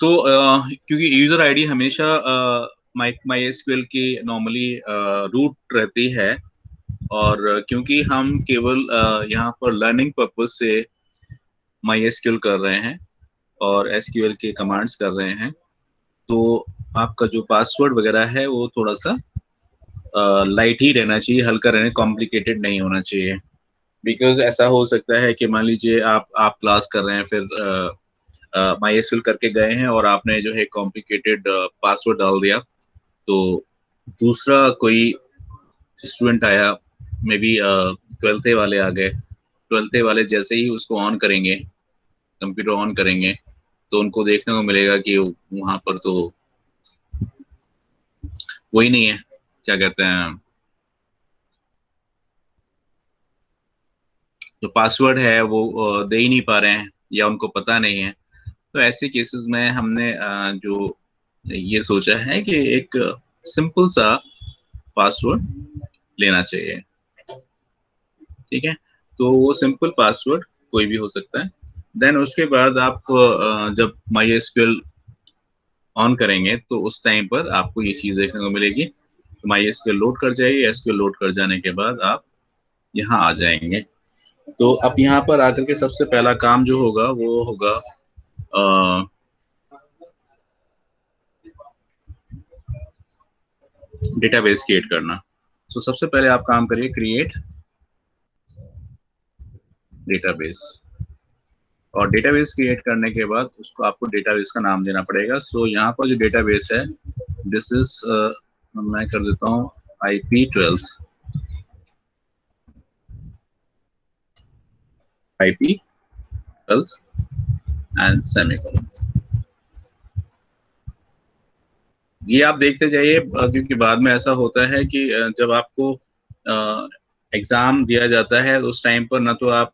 तो क्योंकि user ID हमेशा माई एसक्यूएल की नॉर्मली रूट रहती है, और क्योंकि हम केवल यहाँ पर लर्निंग पर्पज से माई एसक्यूएल कर रहे हैं और एसक्यूएल के कमांड्स कर रहे हैं, तो आपका जो पासवर्ड वगैरह है वो थोड़ा सा लाइट ही रहना चाहिए, हल्का रहना, कॉम्प्लिकेटेड नहीं होना चाहिए। बिकॉज ऐसा हो सकता है कि मान लीजिए आप क्लास कर रहे हैं, फिर माई एसक्यूएल करके गए हैं और आपने जो है कॉम्प्लिकेटेड पासवर्ड डाल दिया, तो दूसरा कोई स्टूडेंट आया, मे बी 12th वाले आ गए, 12th वाले जैसे ही उसको ऑन करेंगे, कंप्यूटर ऑन करेंगे, तो उनको देखने को मिलेगा कि वहां पर तो वही नहीं है, क्या कहते हैं, जो पासवर्ड है वो दे ही नहीं पा रहे हैं या उनको पता नहीं है। तो ऐसे केसेस में हमने जो ये सोचा है कि एक सिंपल सा पासवर्ड लेना चाहिए। ठीक है, तो वो सिंपल पासवर्ड कोई भी हो सकता है। देन उसके बाद आप जब माई एसक्यूएल ऑन करेंगे तो उस टाइम पर आपको ये चीज देखने को मिलेगी। तो माई एसक्यूएल लोड कर जाएगी, एसक्यूएल लोड कर जाने के बाद आप यहाँ आ जाएंगे। तो अब यहाँ पर आकर के सबसे पहला काम जो होगा वो होगा डेटाबेस क्रिएट करना। तो सबसे पहले आप काम करिए क्रिएट डेटाबेस, और डेटाबेस क्रिएट करने के बाद उसको आपको डेटाबेस का नाम देना पड़ेगा। सो यहाँ पर जो डेटाबेस है, दिस इज मैं कर देता हूँ IP12 IP12 एंड सेमीकोलन। ये आप देखते जाइए, क्योंकि बाद में ऐसा होता है कि जब आपको एग्जाम दिया जाता है उस टाइम पर ना तो आप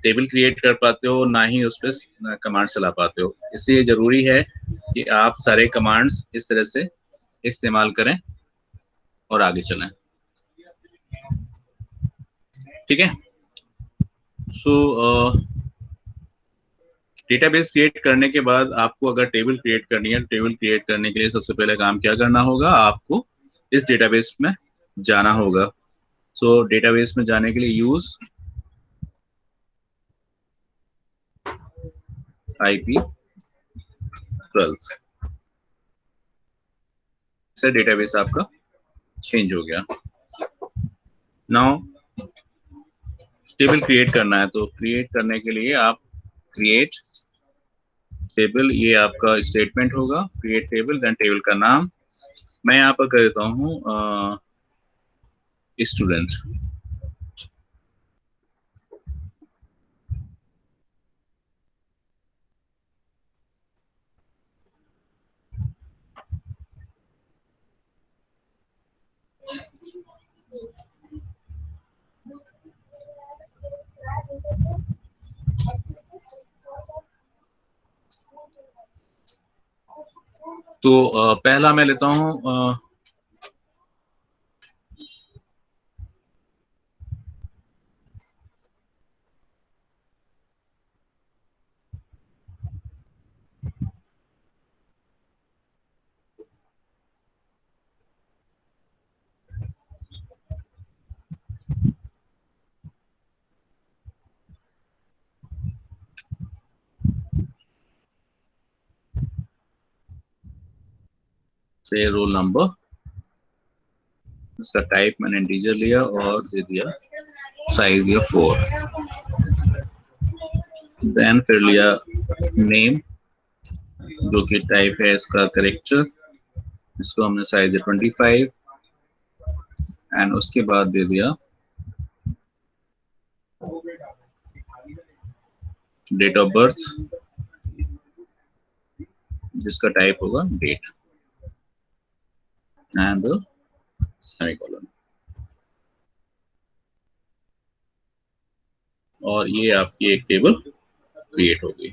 टेबल क्रिएट कर पाते हो, ना ही उस पर कमांड चला पाते हो। इसलिए जरूरी है कि आप सारे कमांड्स इस तरह से इस्तेमाल करें और आगे चलें। ठीक है, सो डेटाबेस क्रिएट करने के बाद आपको अगर टेबल क्रिएट करनी है, टेबल क्रिएट करने के लिए सबसे पहले काम क्या करना होगा, आपको इस डेटाबेस में जाना होगा। सो डेटाबेस में जाने के लिए यूज IP12 से डेटाबेस आपका चेंज हो गया। नाउ टेबल क्रिएट करना है, तो क्रिएट करने के लिए आप क्रिएट टेबल, ये आपका स्टेटमेंट होगा, क्रिएट टेबल, देन टेबल का नाम मैं यहाँ पर कर देता हूँ स्टूडेंट। तो पहला मैं लेता हूँ से रोल नंबर, इसका टाइप मैंने इंटीजर लिया और दे दिया साइज दिया 4। देन फिर लिया नेम, जो कि टाइप है इसका करेक्टर, इसको हमने साइज दिया 25, एंड उसके बाद दे दिया डेट ऑफ बर्थ, जिसका टाइप होगा डेट, एंड सेमीकोलन। और ये आपकी एक टेबल क्रिएट हो गई।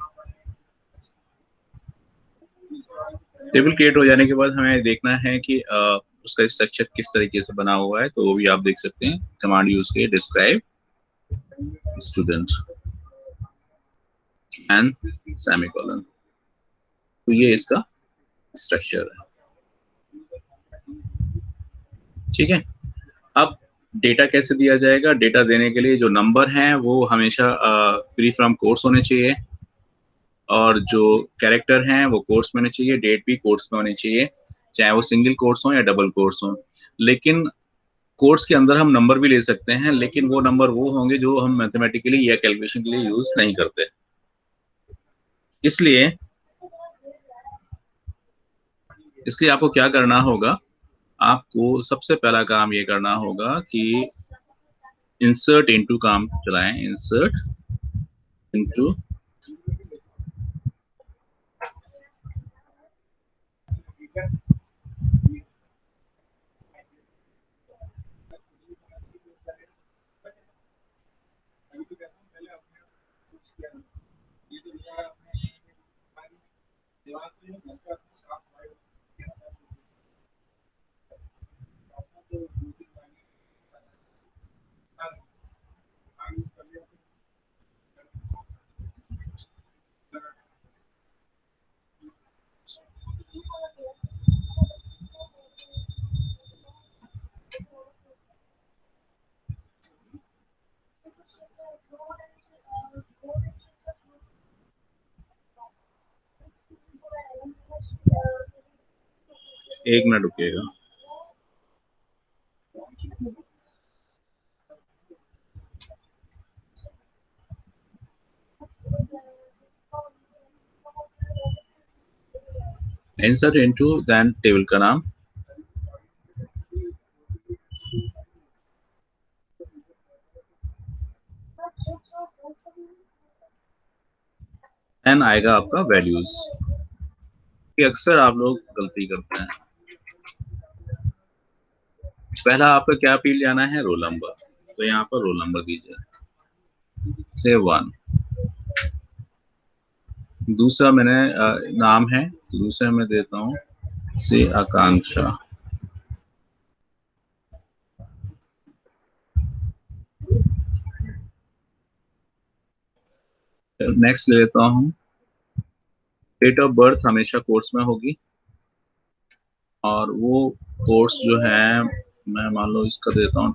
टेबल क्रिएट हो जाने के बाद हमें देखना है कि उसका स्ट्रक्चर किस तरीके से बना हुआ है, तो वो भी आप देख सकते हैं। कमांड यूज किए डिस्क्राइब स्टूडेंट, एंड सेमीकोलन। तो ये इसका स्ट्रक्चर है। ठीक है, अब डेटा कैसे दिया जाएगा? डेटा देने के लिए जो नंबर हैं वो हमेशा फ्री फ्रॉम कोट्स होने चाहिए, और जो कैरेक्टर हैं वो कोट्स में होने चाहिए, डेट भी कोट्स में होनी चाहिए, चाहे वो सिंगल कोट्स हो या डबल कोट्स हो। लेकिन कोट्स के अंदर हम नंबर भी ले सकते हैं, लेकिन वो नंबर वो होंगे जो हम मैथमेटिकली या कैलकुलेशन के लिए यूज नहीं करते। इसलिए इसलिए आपको क्या करना होगा? आपको सबसे पहला काम ये करना होगा कि इंसर्ट इनटू काम चलाएं। इंसर्ट इनटू, एक मिनट रुकिएगा। इंसर्ट इनटू देन टेबल का नाम, एन आएगा आपका वैल्यूज। ये अक्सर आप लोग गलती करते हैं। पहला आपका क्या फील्ड जाना है? Roll number. तो यहाँ पर रोल नंबर दीजिए, से 1। दूसरा मैंने नाम है, दूसरा मैं देता हूँ से आकांक्षा। नेक्स्ट ले लेता हूँ, डेट ऑफ बर्थ हमेशा कोर्स में होगी, और वो कोर्स जो है मैं मान लो इसका देता हूँ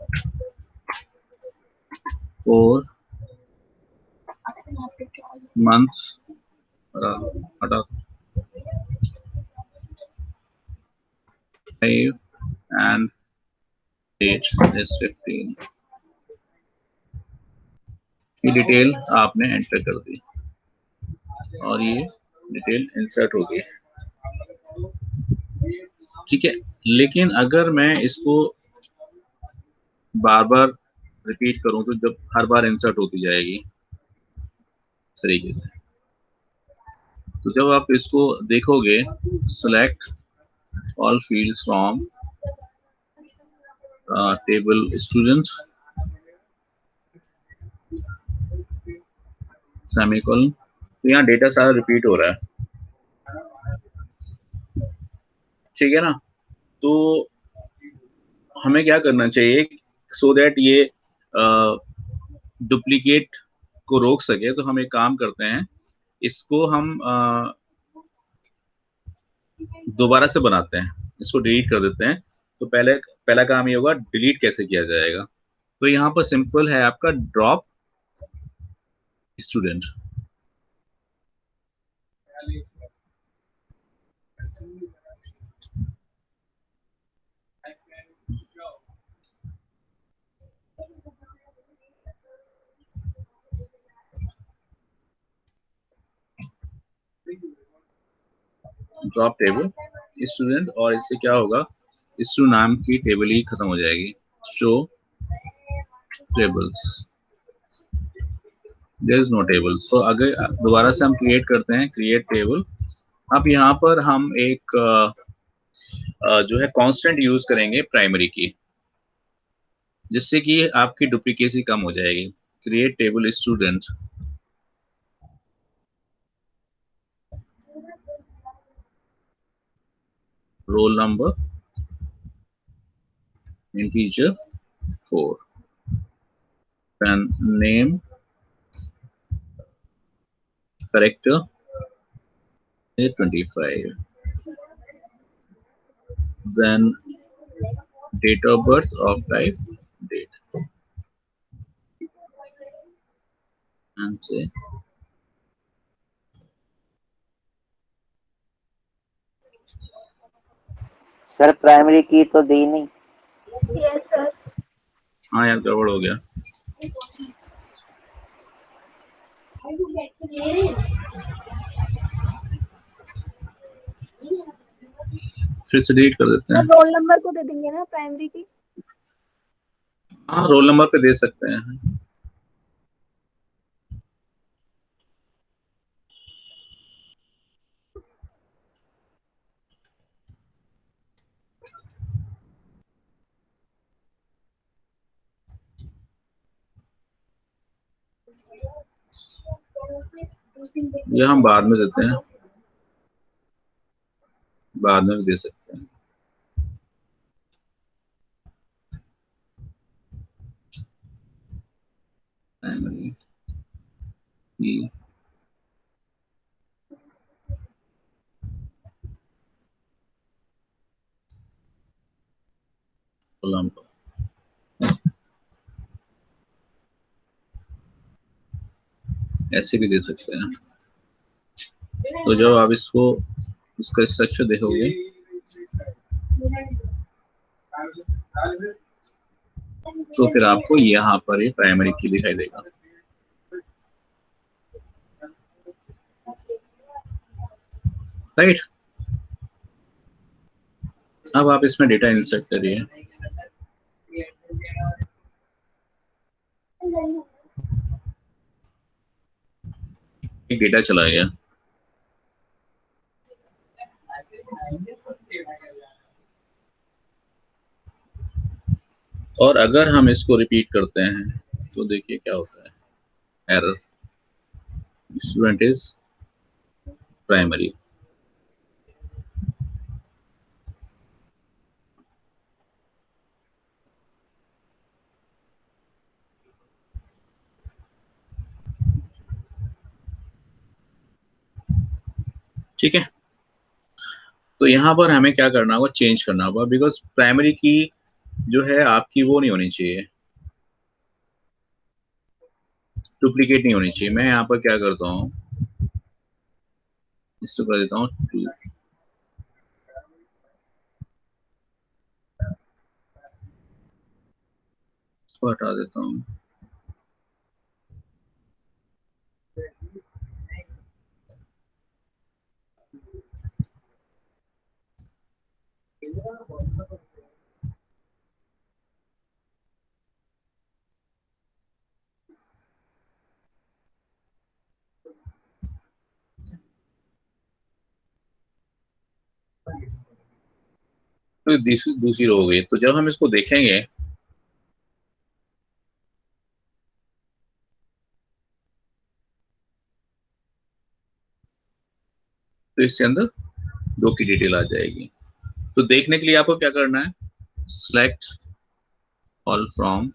4 मंथ, हटा 5 एंड डेट इज 15। ये डिटेल आपने एंटर कर दी और ये डिटेल इंसर्ट हो गई। ठीक है, लेकिन अगर मैं इसको बार बार रिपीट करूं तो जब हर बार इंसर्ट होती जाएगी इस तरीके से। तो जब आप इसको देखोगे, select all fields from table student semicolon, तो यहाँ डेटा सारा रिपीट हो रहा है। ठीक है ना? तो हमें क्या करना चाहिए सो दैट ये डुप्लीकेट को रोक सके? तो हम एक काम करते हैं, इसको हम दोबारा से बनाते हैं, इसको डिलीट कर देते हैं। तो पहला काम ये होगा, डिलीट कैसे किया जाएगा? तो यहाँ पर सिंपल है आपका, drop student. Drop table student, और इससे क्या होगा, स्टूडेंट नाम की टेबल ही खत्म हो जाएगी। Show tables, there is no table. So अगर दोबारा से हम क्रिएट करते हैं, क्रिएट टेबल। अब यहाँ पर हम एक जो है कांस्टेंट यूज करेंगे प्राइमरी की, जिससे कि आपकी डुप्लीकेसी कम हो जाएगी। Create table student, roll number integer 4, then name character is 25. Then date of birth of type date. And say sir primary की तो दी नहीं। Yes sir. हाँ यार गड़बड़ हो गया। फिर से डिलीट कर देते हैं। रोल नंबर को दे देंगे ना प्राइमरी की। हाँ रोल नंबर पे दे सकते हैं। ये हम बाद में देते हैं, बाद में भी दे सकते हैं। प्राइमरी की ऐसे भी दे सकते हैं। तो जब आप इसका स्ट्रक्चर देखोगे तो फिर आपको यहाँ पर ये प्राइमरी की दिखाई देगा। राइट, अब आप इसमें डेटा इंसर्ट करिए। एक डेटा चला गया। और अगर हम इसको रिपीट करते हैं तो देखिए क्या होता है। Error, student is primary. ठीक है, तो यहाँ पर हमें क्या करना होगा, चेंज करना होगा, बिकॉज प्राइमरी की जो है आपकी वो नहीं होनी चाहिए, डुप्लीकेट नहीं होनी चाहिए। मैं यहाँ पर क्या करता हूँ, इसको कर देता हूँ 2, इसको हटा देता हूँ। तो दूसरी रो हो गई। तो जब हम इसको देखेंगे तो इसके अंदर 2 की डिटेल आ जाएगी। तो देखने के लिए आपको क्या करना है, सिलेक्ट ऑल फ्रॉम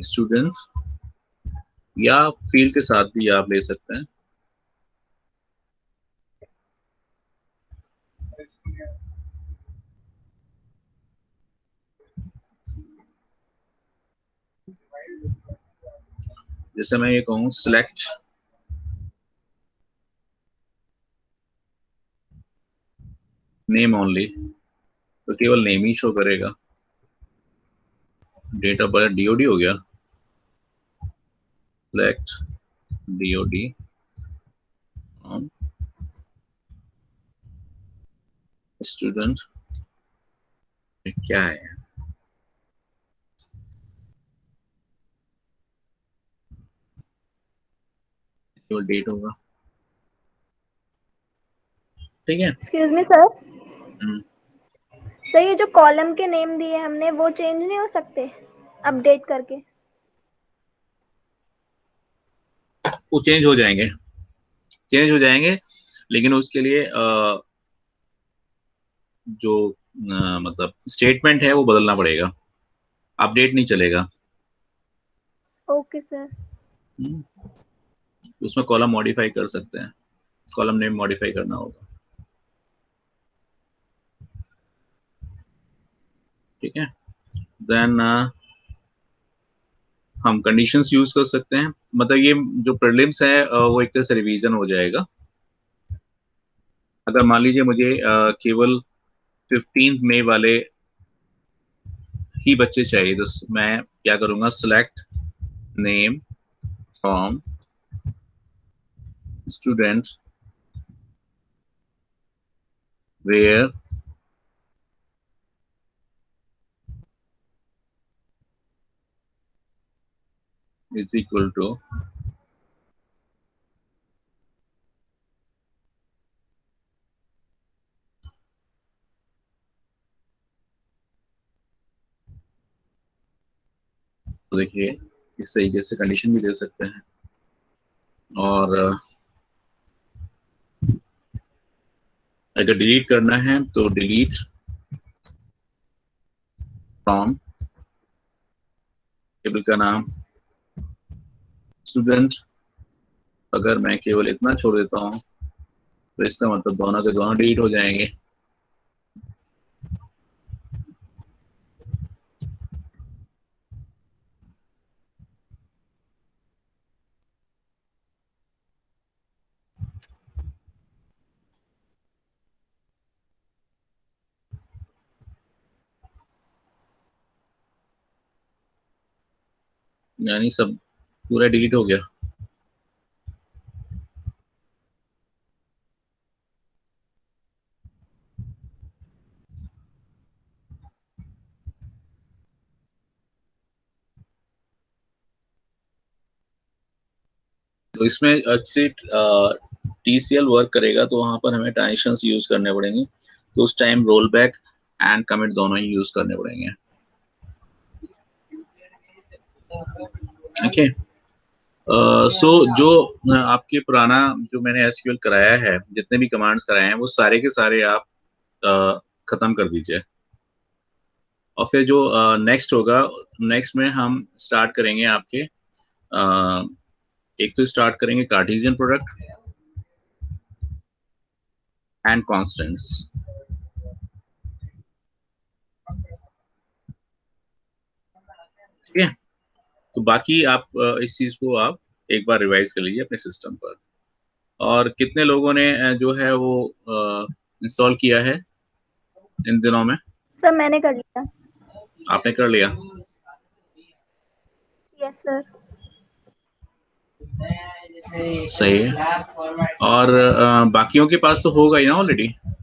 स्टूडेंट, या फील्ड के साथ भी आप ले सकते हैं। जैसे मैं ये कहूँ सिलेक्ट नेम ओनली, तो केवल नेम ही शो करेगा। डेट ऑफ बर्थ डीओडी हो गया, सिलेक्ट डीओडी ऑन स्टूडेंट। क्या है, केवल डेट होगा। ठीक है, एक्सक्यूज मी सर। सर ये जो कॉलम के नेम दिए हमने वो चेंज नहीं हो सकते अपडेट करके? वो चेंज हो जाएंगे, लेकिन उसके लिए जो मतलब स्टेटमेंट है वो बदलना पड़ेगा, अपडेट नहीं चलेगा। Okay sir. उसमें कॉलम मॉडिफाई कर सकते हैं, कॉलम नेम मॉडिफाई करना होगा। ठीक है, देन हम कंडीशंस यूज कर सकते हैं, मतलब ये जो प्रीलिम्स है वो एक तरह से रिवीजन हो जाएगा। अगर मान लीजिए मुझे केवल 15 मई वाले ही बच्चे चाहिए, तो मैं क्या करूंगा, select name from student where is equal to तो देखिए इस तरीके से कंडीशन भी दे सकते हैं। और अगर डिलीट करना है तो डिलीट फ्रॉम टेबल का नाम स्टूडेंट। अगर मैं केवल इतना छोड़ देता हूँ तो इसका मतलब दोनों के दोनों डिलीट हो जाएंगे। यानी सब पूरा डिलीट हो गया। तो इसमें अच्छे TCL वर्क करेगा तो वहां पर हमें ट्रांजिशंस यूज करने पड़ेंगे, तो उस time roll back and commit दोनों ही यूज करने पड़ेंगे। ओके, सो जो आपके पुराना जो मैंने SQL कराया है, जितने भी कमांड्स कराए हैं वो सारे के सारे आप खत्म कर दीजिए। और फिर जो नेक्स्ट होगा, नेक्स्ट में हम स्टार्ट करेंगे आपके एक तो स्टार्ट करेंगे कार्टेशियन प्रोडक्ट एंड कांस्टेंट्स। ठीक है, तो बाकी आप इस चीज को आप एक बार रिवाइज कर लीजिए अपने सिस्टम पर। और कितने लोगों ने जो है वो इंस्टॉल किया है इन दिनों में? सर मैंने कर लिया। आपने कर लिया? Yes sir. सही है। और बाकियों के पास तो होगा ही ना ऑलरेडी।